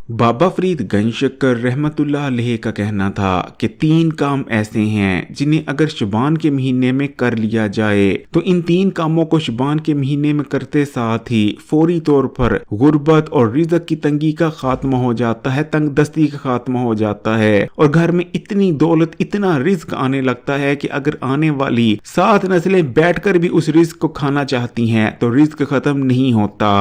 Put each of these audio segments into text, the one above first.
बाबा फरीद गंजशक्कर रहमतुल्लाह अलैह का कहना था कि 3 काम ऐसे हैं जिन्हें अगर शुबान के महीने में कर लिया जाए तो इन 3 कामों को शुबान के महीने में करते साथ ही फौरी तौर पर गुर्बत और रिज़्क की तंगी का खात्मा हो जाता है, तंग दस्ती का खात्मा हो जाता है और घर में इतनी दौलत, इतना रिज़्क आने लगता है कि अगर आने वाली 7 नस्लें बैठकर भी उस रिज़्क को खाना चाहती हैं तो रिज़्क खत्म नहीं होता।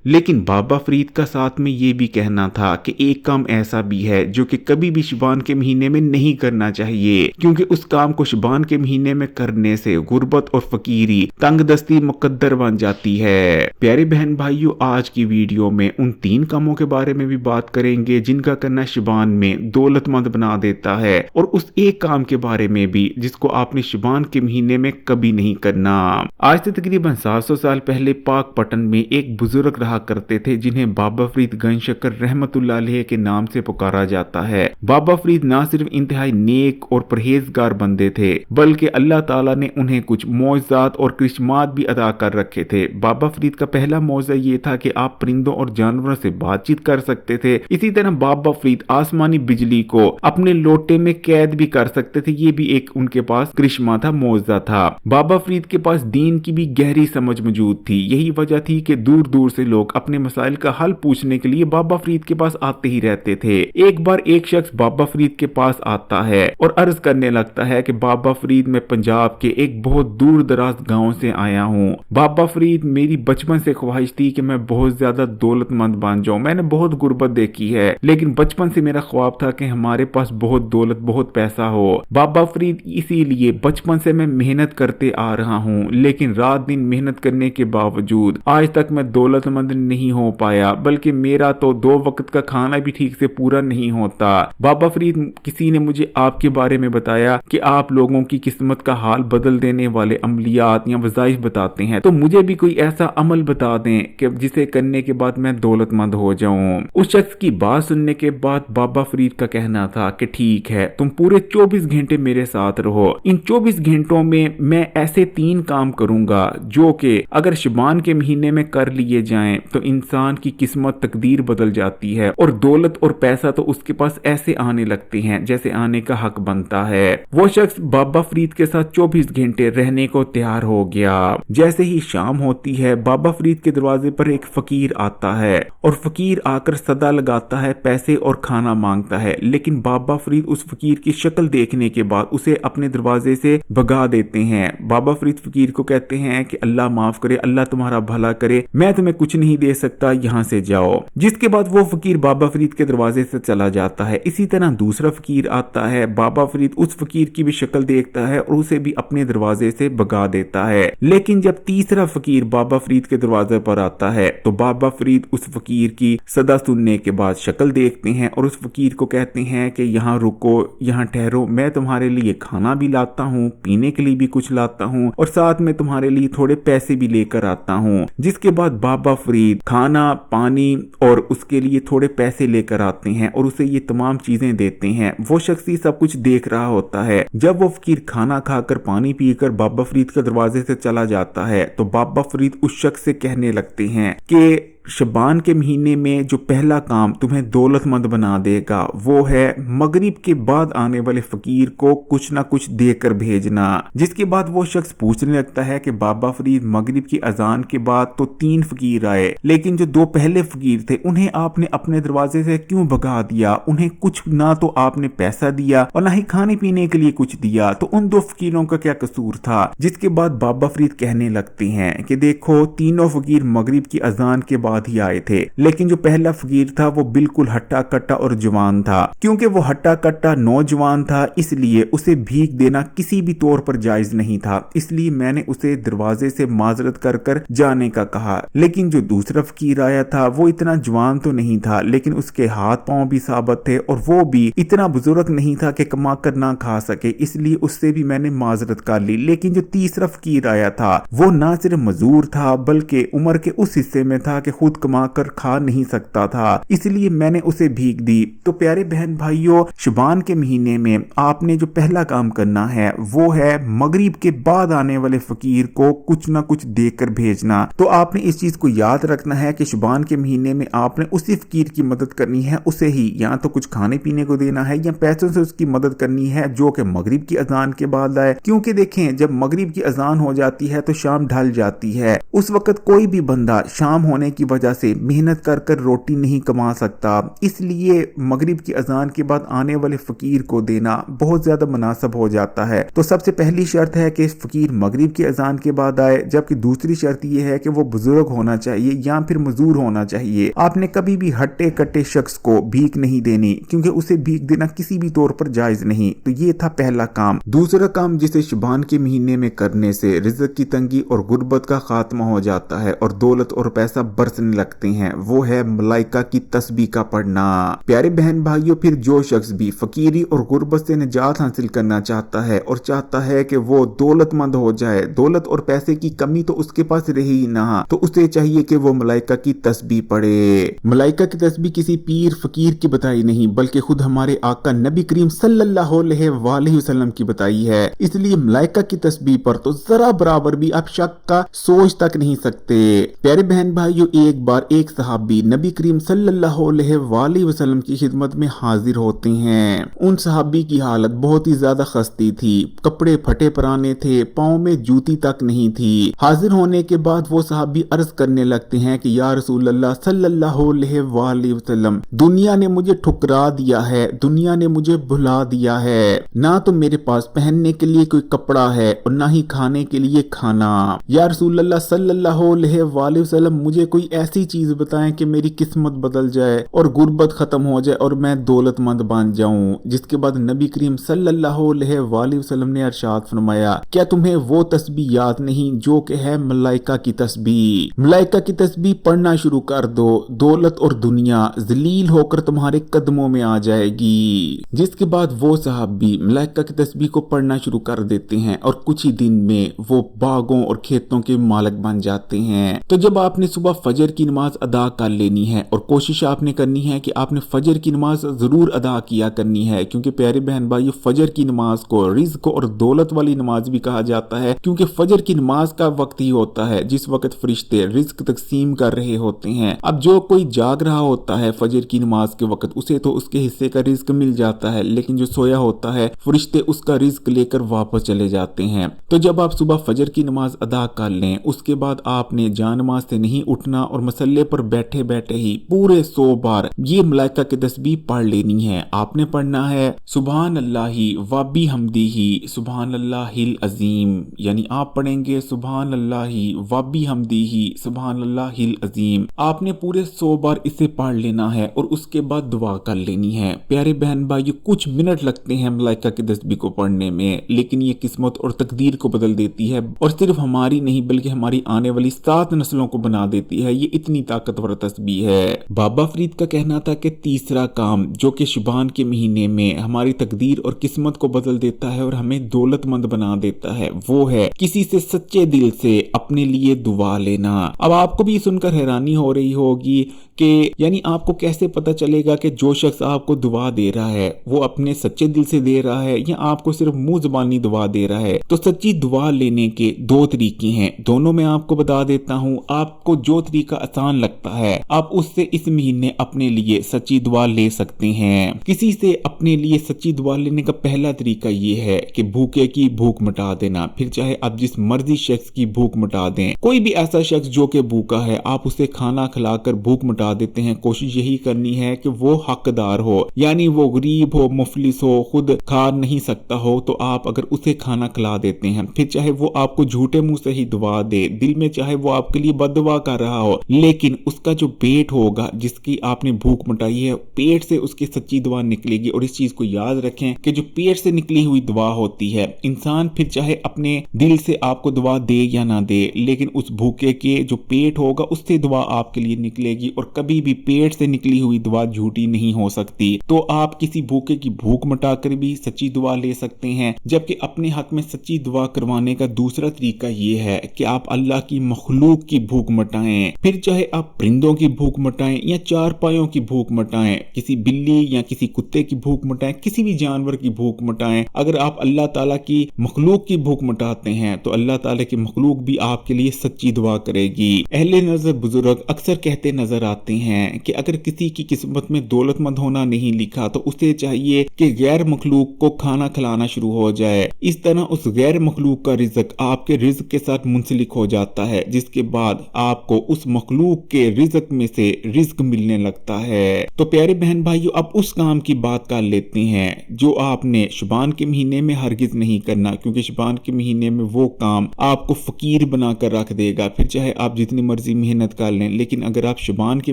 लेकिन बाबा फरीद का साथ में ये भी कहना था कि एक काम ऐसा भी है जो कि कभी भी शुबान के महीने में नहीं करना चाहिए, क्योंकि उस काम को शुबान के महीने में करने से गुर्बत और फकीरी, तंग दस्ती मुकद्दर बन जाती है। प्यारे बहन भाइयों, आज की वीडियो में उन 3 कामों के बारे में भी बात करेंगे जिनका करना शुबान में दौलतमंद बना देता है, और उस एक काम के बारे में भी जिसको आपने शुबान के महीने में कभी नहीं करना। आज से तकरीबन 700 साल पहले पाक पटन में एक बुजुर्ग रहा करते थे जिन्हें बाबा फरीद गंजशक्कर रहमतुल्लाह अलैह के नाम से पुकारा जाता है। बाबा फरीद ना सिर्फ इंतहाई नेक और परहेजगार बंदे थे, बल्कि अल्लाह ताला ने उन्हें कुछ मौजज़ात और करिश्मात भी अदा कर रखे थे। बाबा फरीद का पहला मौजज़ा ये था कि आप परिंदों और जानवरों से बातचीत कर सकते थे। इसी तरह बाबा फरीद आसमानी बिजली को अपने लोटे में कैद भी कर सकते थे। ये भी एक उनके पास करिश्मा था, मौजज़ा था। बाबा फरीद के पास दीन की भी गहरी समझ मौजूद थी। यही वजह थी कि दूर दूर से लोग अपने मसाइल का हल पूछने के लिए बाबा फरीद के पास आते ही रहते थे। एक बार एक शख्स बाबा फरीद के पास आता है और अर्ज करने लगता है कि बाबा फरीद, मैं पंजाब के एक बहुत दूर दराज गांव से आया हूँ। बाबा फरीद, मेरी बचपन से ख्वाहिश थी कि मैं बहुत ज्यादा दौलतमंद बन जाऊं। मैंने बहुत गुर्बत देखी है, लेकिन बचपन से मेरा ख्वाब था कि हमारे पास बहुत दौलत, बहुत पैसा हो। बाबा फरीद, इसीलिए बचपन से मैं मेहनत करते आ रहा हूँ, लेकिन रात दिन मेहनत करने के बावजूद आज तक मैं दौलतमंद नहीं हो पाया, बल्कि मेरा तो 2 वक्त का खाना भी ठीक से पूरा नहीं होता। बाबा फरीद, किसी ने मुझे आपके बारे में बताया कि आप लोगों की किस्मत का हाल बदल देने वाले अमलियात या वज़ाइफ बताते हैं, तो मुझे भी कोई ऐसा अमल बता दें कि जिसे करने के बाद मैं दौलतमंद हो जाऊं। उस शख्स की बात सुनने के बाद बाबा फरीद का कहना था कि ठीक है, तुम पूरे 24 घंटे मेरे साथ रहो। इन 24 घंटों में मैं ऐसे 3 काम करूंगा जो कि अगर शुबान के महीने में कर लिए जाएं तो इंसान की किस्मत, तकदीर बदल जाती है और दौलत और पैसा तो उसके पास ऐसे आने लगते हैं जैसे आने का हक बनता है। वो शख्स बाबा फरीद के साथ 24 घंटे रहने को तैयार हो गया। जैसे ही शाम होती है, बाबा फरीद के दरवाजे पर एक फकीर आता है और फकीर आकर सदा लगाता है, पैसे और खाना मांगता है। लेकिन बाबा फरीद उस फकीर की शक्ल देखने के बाद उसे अपने दरवाजे से भगा देते हैं। बाबा फरीद फकीर को कहते हैं कि अल्लाह माफ करे, अल्लाह तुम्हारा भला करे, मैं तुम्हें कुछ नहीं दे सकता, यहाँ से जाओ। जिसके बाद वो फकीर बाबा फरीद के दरवाजे से चला जाता है। इसी तरह दूसरा फकीर आता है। बाबा फरीद उस फकीर की भी शक्ल देखता है और उसे भी अपने दरवाजे से भगा देता है। लेकिन जब तीसरा फकीर बाबा फरीद के दरवाजे पर आता है तो बाबा फरीद उस फकीर की सदा सुनने के बाद शक्ल देखते हैं और उस फकीर को कहते हैं कि यहाँ रुको, यहाँ ठहरो, मैं तुम्हारे लिए खाना भी लाता हूँ, पीने के लिए भी कुछ लाता हूँ और साथ में तुम्हारे लिए थोड़े पैसे भी लेकर आता हूँ। जिसके बाद बाबा फरीद खाना, पानी और उसके लिए थोड़े पैसे लेकर आते हैं और उसे ये तमाम चीजें देते हैं। वो शख्स ही सब कुछ देख रहा होता है। जब वो फकीर खाना खाकर, पानी पीकर बाबा फरीद के दरवाजे से चला जाता है तो बाबा फरीद उस शख्स से कहने लगते हैं कि शबान के महीने में जो पहला काम तुम्हें दौलतमंद बना देगा वो है मगरिब के बाद आने वाले फकीर को कुछ ना कुछ देकर भेजना। जिसके बाद वो शख्स पूछने लगता है कि बाबा फरीद, मगरिब की अजान के बाद तो 3 फकीर आए, लेकिन जो 2 पहले फकीर थे उन्हें आपने अपने दरवाजे से क्यों भगा दिया? उन्हें कुछ ना तो आपने पैसा दिया और ना ही खाने पीने के लिए कुछ दिया, तो उन 2 फकीरों का क्या कसूर था? जिसके बाद बाबा फरीद कहने लगते हैं कि देखो, तीनों फकीर मगरिब की अजान के बाद ही आए थे, लेकिन जो पहला फकीर था वो बिल्कुल हट्टा कट्टा और जवान था। क्योंकि वो हट्टा कट्टा नौजवान था, इसलिए उसे भीख देना किसी भी तौर पर जायज नहीं था, इसलिए मैंने उसे दरवाजे से माजरत कर कर जाने का कहा। लेकिन जो दूसरा फकीर आया था वो इतना जवान तो नहीं था, लेकिन उसके हाथ पांव भी साबित थे और वो भी इतना बुजुर्ग नहीं था कि कमा कर ना खा सके, इसलिए उससे भी मैंने माजरत कर ली। लेकिन जो तीसरा फकीर आया था वो ना सिर्फ मजूर था बल्कि उम्र के उस हिस्से में था कि खुद कमा कर खा नहीं सकता था, इसलिए मैंने उसे भीख दी। तो प्यारे बहन भाइयों, शुबान के महीने में आपने जो पहला काम करना है वो है मगरिब के बाद आने वाले फकीर को कुछ ना कुछ देकर भेजना। तो आपने इस चीज को याद रखना है कि शुबान के महीने में आपने उसी फकीर की मदद करनी है, उसे ही या तो कुछ खाने पीने को देना है या पैसों से उसकी मदद करनी है जो कि मगरिब की अजान के बाद आए। क्योंकि देखें, जब मगरिब की अजान हो जाती है तो शाम ढल जाती है। उस वक्त कोई भी बंदा शाम होने की वजह से मेहनत कर कर रोटी नहीं कमा सकता, इसलिए मगरिब की अजान के बाद आने वाले फकीर को देना बहुत ज्यादा मुनासिब हो जाता है। तो सबसे पहली शर्त है कि फकीर मगरिब की अजान के बाद आए, जबकि दूसरी शर्त यह है कि वो बुजुर्ग होना चाहिए या फिर मजदूर होना चाहिए। आपने कभी भी हट्टे कट्टे शख्स को भीख नहीं देनी, क्योंकि उसे भीख देना किसी भी तौर पर जायज नहीं। तो ये था पहला काम। दूसरा काम जिसे शुबान के महीने में करने से रिज़्क की तंगी और गुर्बत का खात्मा हो जाता है और दौलत और पैसा बरसने लगते हैं, वो है मलाइका की तस्बीह का पढ़ना। प्यारे बहन भाइयों, फिर जो शख्स भी फकीरी और गुर्बत से निजात हासिल करना चाहता है और चाहता है कि वो दौलतमंद हो जाए, दौलत और पैसे की कमी तो उसके पास रही ही ना, तो उसे चाहिए कि वो मलाइका की तस्बीह पढ़े। मलाइका की तस्बीह किसी पीर फकीर की बताई नहीं, बल्कि खुद हमारे आका नबी करीम सल्लल्लाहु अलैहि वसल्लम की बताई है। इसलिए मलाइका की तस्बीह पर तो जरा बराबर भी आप शक का सोच तक नहीं सकते। प्यारे बहन भाइयों, एक बार एक सहाबी नबी करीम सल्लल्लाहु अलैहि वसल्लम की खिदमत में हाजिर होते हैं। उन सहाबी की हालत बहुत ही ज्यादा खस्ती थी, कपड़े फटे पुराने थे, पाँव में जूती तक नहीं थी। हाजिर होने के बाद वो सहाबी अर्ज करने लगते हैं कि या रसूल अल्लाह सल्लल्लाहु अलैहि वसल्लम, दुनिया ने मुझे ठुकरा दिया है, दुनिया ने मुझे भुला दिया है। ना तो मेरे पास पहनने के लिए कोई कपड़ा है और ना ही खाने के लिए खाना। या रसूल अल्लाह सल्लल्लाहु अलैहि वसल्लम, मुझे कोई ऐसी चीज बताएं कि मेरी किस्मत बदल जाए और गुर्बत खत्म हो जाए और मैं दौलतमंद बन जाऊं। जिसके बाद नबी करीम सल्लल्लाहु अलैहि वसल्लम ने इरशाद फरमाया, क्या तुम्हें वो तस्बीह याद नहीं जो कि है मलाइका की तस्बीह? मलाइका की तस्बीह पढ़ना शुरू कर दो, दौलत और दुनिया जलील होकर तुम्हारे कदमों में आ जाएगी। जिसके बाद वो सहाबी मलाइका की तस्बीह को पढ़ना शुरू कर देते हैं और कुछ ही दिन में वो बागों और खेतों के मालिक बन जाते हैं। तो जब आपने सुबह फजर की नमाज अदा कर लेनी है और कोशिश आपने करनी है कि आपने फजर की नमाज जरूर अदा किया करनी है, क्योंकि प्यारे बहन भाइयों, फजर की नमाज को रिज़्क और दौलत वाली नमाज भी कहा जाता है, क्योंकि फजर की नमाज का वक्त ही होता है जिस वक्त फरिश्ते रिज़्क तकसीम कर रहे होते हैं। अब जो कोई जाग रहा होता है फजर की नमाज के वक्त, उसे तो उसके हिस्से का रिज़्क मिल जाता है, लेकिन जो सोया होता है फरिश्ते उसका रिज़्क लेकर वापस चले जाते हैं। तो जब आप सुबह फजर की नमाज अदा कर लें, उसके बाद आपने जानमाज से नहीं उठना और मसल्ले पर बैठे बैठे ही पूरे 100 बार ये मलाइका की तस्बीह पढ़ लेनी है। आपने पढ़ना है सुभान अल्लाही व बिहम्दिही सुभान अल्लाहिल अजीम, यानी आप पढ़ेंगे सुभान अल्लाही व बिहम्दिही सुभान अल्लाहिल अजीम। आपने पूरे 100 बार इसे पढ़ लेना है और उसके बाद दुआ कर लेनी है। प्यारे बहन भाइयों, कुछ मिनट लगते हैं मलाइका की तस्बीह को पढ़ने में, लेकिन ये किस्मत और तकदीर को बदल देती है और सिर्फ हमारी नहीं बल्कि हमारी आने वाली 7 नस्लों को बना देती है। ये इतनी ताकतवर तस्बीह है। बाबा फरीद का कहना था कि तीसरा काम जो कि शुबान के महीने में हमारी तकदीर और किस्मत को बदल देता है और हमें दौलतमंद बना देता है, वो है किसी से सच्चे दिल से अपने लिए दुआ लेना। अब आपको भी सुनकर हैरानी हो रही होगी कि यानी आपको कैसे पता चलेगा कि जो शख्स आपको दुआ दे रहा है वो अपने सच्चे दिल से दे रहा है या आपको सिर्फ मुंह जुबानी दुआ दे रहा है? तो सच्ची दुआ लेने के 2 तरीके हैं, दोनों मैं आपको बता देता हूं। आपको जो तरीका आसान लगता है आप उससे इस महीने अपने लिए सच्ची दुआ ले सकते हैं। किसी से अपने लिए सच्ची दुआ लेने का पहला तरीका ये है कि भूखे की भूख मिटा देना। फिर चाहे आप जिस मर्जी शख्स की भूख मिटा दें, कोई भी ऐसा शख्स जो कि भूखा है आप उसे खाना खिलाकर भूख मिटा देते हैं। कोशिश यही करनी है कि वो हकदार हो, यानी वो गरीब हो, मुफलिस हो, खुद खा नहीं सकता हो, तो आप अगर उसे खाना खिला देते हैं, फिर चाहे वो आपको झूठे मुंह से ही दुआ दे, दिल में चाहे वो आपके लिए बददुआ कर रहा हो, लेकिन उसका जो पेट होगा जिसकी आपने भूख मिटाई है, पेट से उसकी सच्ची दुआ निकलेगी। और इस चीज को याद रखें कि जो पेट से निकली हुई दुआ होती है, इंसान फिर चाहे अपने दिल से आपको दुआ दे या ना दे, लेकिन उस भूखे के जो पेट होगा उससे दुआ आपके लिए निकलेगी। और कभी भी पेट से निकली हुई दुआ झूठी नहीं हो सकती। तो आप किसी भूखे की भूख मिटाकर भी सच्ची दुआ ले सकते हैं। जबकि अपने हक में सच्ची दुआ करवाने का दूसरा तरीका ये है कि आप अल्लाह की मखलूक की भूख मिटाएं। फिर फिर चाहे आप परिंदों की भूख मिटाएं या चारपाइयों की भूख मिटाएं, किसी बिल्ली या किसी कुत्ते की भूख मिटाएं, किसी भी जानवर की भूख मिटाएं, अगर आप अल्लाह ताला की मखलूक की भूख मिटाते हैं तो अल्लाह ताला की मखलूक भी आपके लिए सच्ची दुआ करेगी। अहले नजर बुजुर्ग अक्सर कहते नजर आते हैं कि अगर किसी की किस्मत में दौलतमंद होना नहीं लिखा तो उसे चाहिए कि गैर मखलूक को खाना खिलाना शुरू हो जाए। इस तरह उस गैर मखलूक का रिज्क आपके रिज्क के साथ मुंसलिक हो जाता है, जिसके बाद आपको उस मखलूक के रिज्क में से रिज्क मिलने लगता है। तो प्यारे बहन भाइयों, अब उस काम की बात कर लेते हैं जो आपने शुबान के महीने में हरगिज नहीं करना, क्योंकि शुबान के महीने में वो काम आपको फकीर बनाकर रख देगा। फिर चाहे आप जितनी मर्जी मेहनत कर लें, लेकिन अगर आप शुबान के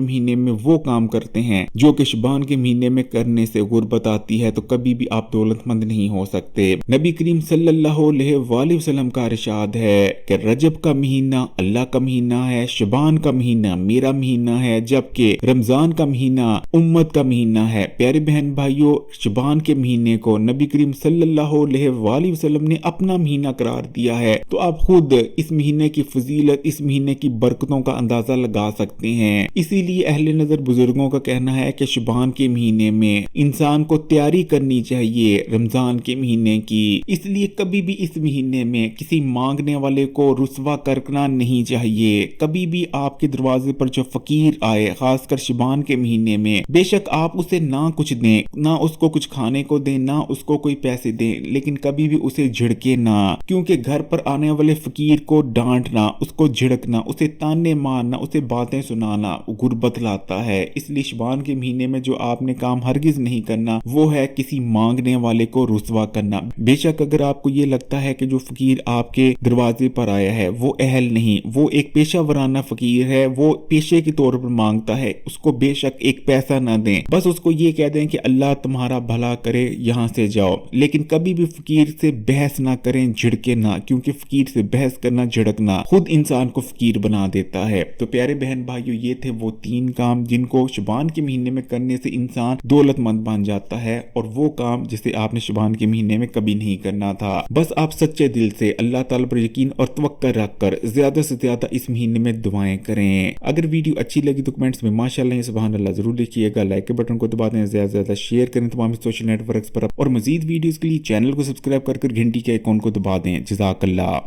महीने में वो काम करते हैं जो कि शुबान के महीने में करने से गुर्बत आती है, तो कभी भी आप दौलतमंद नहीं हो सकते। नबी करीम सल्लल्लाहु अलैहि वसल्लम का इरशाद है कि रजब का महीना अल्लाह का महीना है, शुबान का महीना मेरा महीना है, जबकि रमजान का महीना उम्मत का महीना है। प्यारे बहन भाइयों, शुबान के महीने को नबी करीम सल्लल्लाहु अलैहि वसल्लम ने अपना महीना करार दिया है, तो आप खुद इस महीने की फजीलत, इस महीने की बरकतों का अंदाजा लगा सकते हैं। इसीलिए अहले नजर बुजुर्गों का कहना है कि शुबान के महीने में इंसान को तैयारी करनी चाहिए रमजान के महीने की। इसलिए कभी भी इस महीने में किसी मांगने वाले को रुसवा करना नहीं चाहिए। कभी भी आपके दरवाजे पर जो फकीर आए, खासकर शुबान के महीने में, बेशक आप उसे ना कुछ दें, ना उसको कुछ खाने को दें, ना उसको कोई पैसे दें, लेकिन कभी भी उसे झिड़के ना, क्योंकि घर पर आने वाले फकीर को डांटना, उसको झिड़कना, उसे ताने मारना, उसे बातें सुनाना गुर्बत लाता है। इसलिए शुबान के महीने में जो आपने काम हरगिज नहीं करना वो है किसी मांगने वाले को रुसवा करना। बेशक अगर आपको ये लगता है कि जो फकीर आपके दरवाजे पर आया है वो अहल नहीं, वो एक पेशा वराना फकीर है, वो पेशे के तौर पर मांगता है, उसको बेशक एक पैसा ना दें, बस उसको ये कह दें कि अल्लाह तुम्हारा भला करे, यहाँ से जाओ। लेकिन कभी भी फकीर से बहस ना करें, झिड़के ना, क्योंकि फकीर से बहस करना, झिड़कना खुद इंसान को फकीर बना देता है। तो प्यारे बहन भाइयों, ये थे वो 3 काम जिनको शुबान के महीने में करने से इंसान दौलतमंद बन जाता है, और वो काम जिसे आपने शुबान के महीने में कभी नहीं करना था। बस आप सच्चे दिल से अल्लाह ताला पर यकीन और तवक्कुल रखकर ज्यादा से ज्यादा इस महीने में दुआएं करें। अगर वीडियो अच्छी लगी तो कमेंट्स में माशाअल्लाह या सुभान अल्लाह जरूर लिखिएगा, लाइक के बटन को दबा दें, ज्यादा से ज्यादा शेयर करें तमाम सोशल नेटवर्क्स पर, और मजीद वीडियोस के लिए चैनल को सब्सक्राइब कर घंटी के आइकॉन को दबा दें। जज़ाकल्लाह।